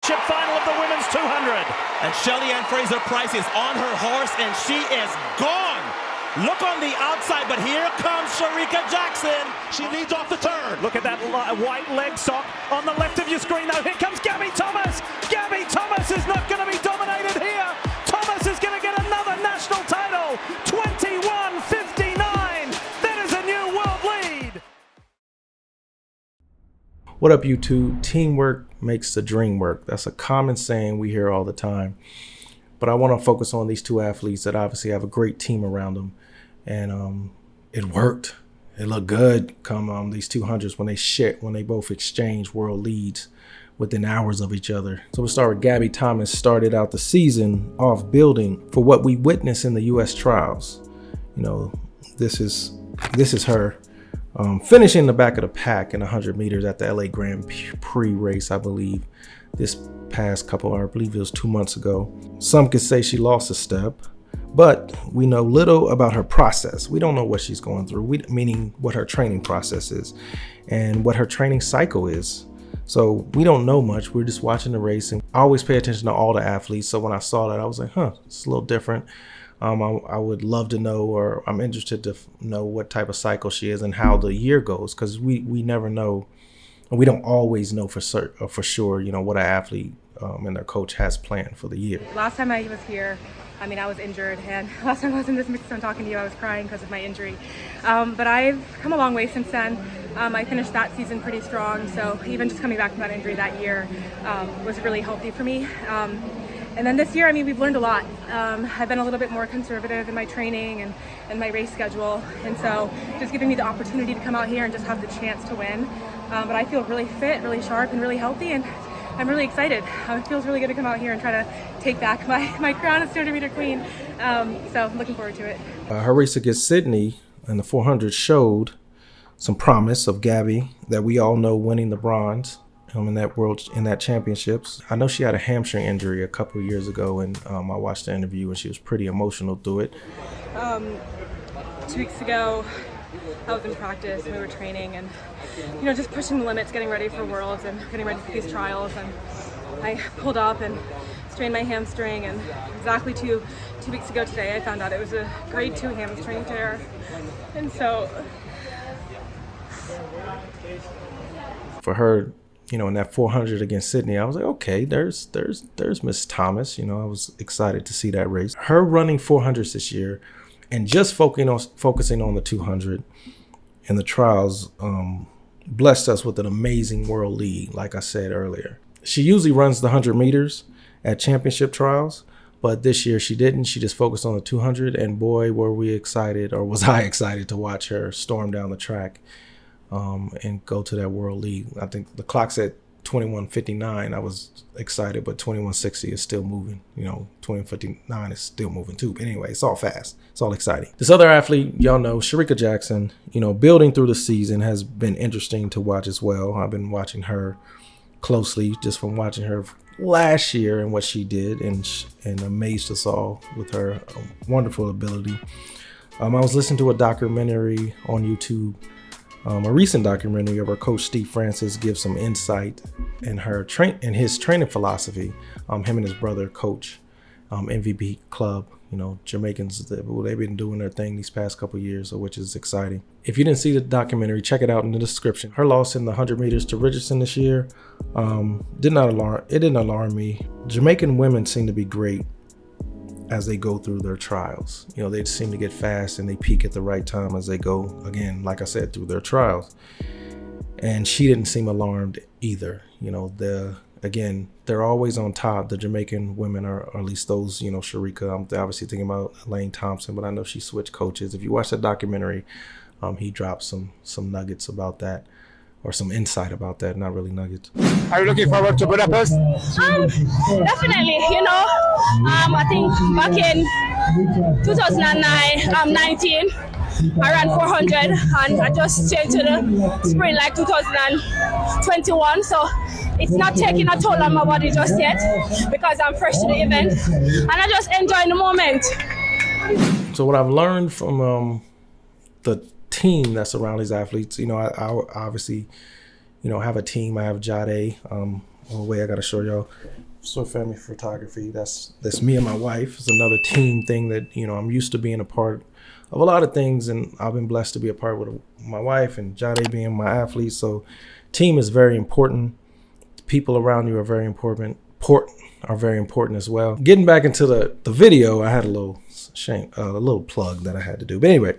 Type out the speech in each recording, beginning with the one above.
championship final of the women's 200. And Shelly-Ann Fraser-Pryce is on her horse, and she is gone. Look on the outside, but here comes Shericka Jackson. She leads off the turn. Look at that white leg sock on the left of your screen, though. Here comes Gabby Thomas. Gabby Thomas is not going to be dominated here. Thomas is going to get another national title. 21:59. That is a new world lead. What up, YouTube? Teamwork makes the dream work. That's a common saying we hear all the time. But I want to focus on these two athletes that obviously have a great team around them. And it worked. It looked good come these 200s when they both exchanged world leads within hours of each other. So we'll start with Gabby Thomas. Started out the season off building for what we witnessed in the U.S. trials. You know, this is her finishing in the back of the pack in 100 meters at the LA Grand Prix race, I believe, this past couple, or I believe it was 2 months ago. Some could say she lost a step, but we know little about her process. We don't know what she's going through, meaning what her training process is and what her training cycle is. So we don't know much. We're just watching the race, and I always pay attention to all the athletes. So when I saw that, I was like, it's a little different. I would love to know, or I'm interested to know what type of cycle she is and how the year goes, because we never know. We don't always know for sure, you know, what an athlete and their coach has planned for the year. Last time I was here, I was injured, and last time I was in this mixed-zone talking to you, I was crying because of my injury. But I've come a long way since then. I finished that season pretty strong, so even just coming back from that injury that year was really healthy for me. And then this year, we've learned a lot. I've been a little bit more conservative in my training and my race schedule, and so just giving me the opportunity to come out here and just have the chance to win. But I feel really fit, really sharp, and really healthy, and I'm really excited. It feels really good to come out here and try to take back my crown as 200 meter queen. So I'm looking forward to it. Her race against Sydney in the 400 showed some promise of Gabby that we all know winning the bronze in that championships. I know she had a hamstring injury a couple of years ago, and I watched the interview and she was pretty emotional through it. 2 weeks ago, I was in practice and we were training and, just pushing the limits, getting ready for Worlds and getting ready for these trials. And I pulled up and strained my hamstring, and exactly two weeks ago today, I found out it was a grade 2 hamstring tear. And so for her, in that 400 against Sydney, I was like, okay, there's Miss Thomas. I was excited to see that race. Her running 400s this year and just focusing on the 200 and the trials blessed us with an amazing world lead, like I said earlier. She usually runs the 100 meters at championship trials, but this year she didn't. She just focused on the 200, and boy, were we excited, or was I excited to watch her storm down the track and go to that world lead. I think the clock's at 21:59. I was excited, but 21:60 is still moving. 21:59 is still moving too. But anyway, it's all fast. It's all exciting. This other athlete, y'all know, Shericka Jackson, building through the season has been interesting to watch as well. I've been watching her closely just from watching her last year and what she did, and amazed us all with her wonderful ability. I was listening to a documentary on YouTube, a recent documentary of her coach Steve Francis gives some insight in his training philosophy. Him and his brother coach MVP Club. Jamaicans, they've been doing their thing these past couple of years, which is exciting. If you didn't see the documentary, check it out in the description. Her loss in the 100 meters to Richardson this year didn't alarm me. Jamaican women seem to be great as they go through their trials. They seem to get fast and they peak at the right time as they go, again, like I said, through their trials. And she didn't seem alarmed either. They're always on top. The Jamaican women are, or at least those, Shericka. I'm obviously thinking about Elaine Thompson, but I know she switched coaches. If you watch the documentary, he dropped some nuggets about that, or some insight about that, not really nuggets. Are you looking forward to Budapest? Definitely, I think back in 2019, I ran 400 and I just changed to the sprint like 2021. So it's not taking a toll on my body just yet because I'm fresh to the event and I just enjoy the moment. So what I've learned from the team that's around these athletes, I obviously, have a team. I have Jade, Oh wait, I gotta show y'all. Swift Family Photography. That's me and my wife. It's another team thing that, you know, I'm used to being a part of a lot of things, and I've been blessed to be a part with my wife and Jade being my athlete. So team is very important. People around you are very important as well. Getting back into the video, I had a little plug that I had to do. But anyway,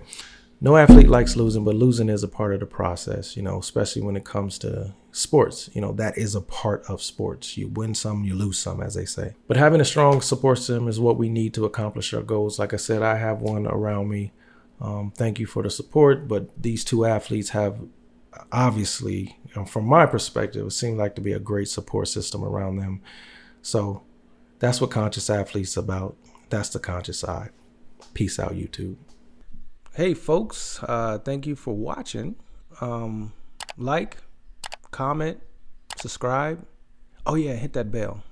no athlete likes losing, but losing is a part of the process, you know, especially when it comes to sports. You know, that is a part of sports. You win some, you lose some, as they say. But having a strong support system is what we need to accomplish our goals. Like I said, I have one around me. Thank you for the support. But these two athletes have, obviously, you know, from my perspective, it seemed like to be a great support system around them. So that's what Conscious Athlete's about. That's the conscious side. Peace out, YouTube. Hey folks, thank you for watching. Like, comment, subscribe. Oh yeah, hit that bell.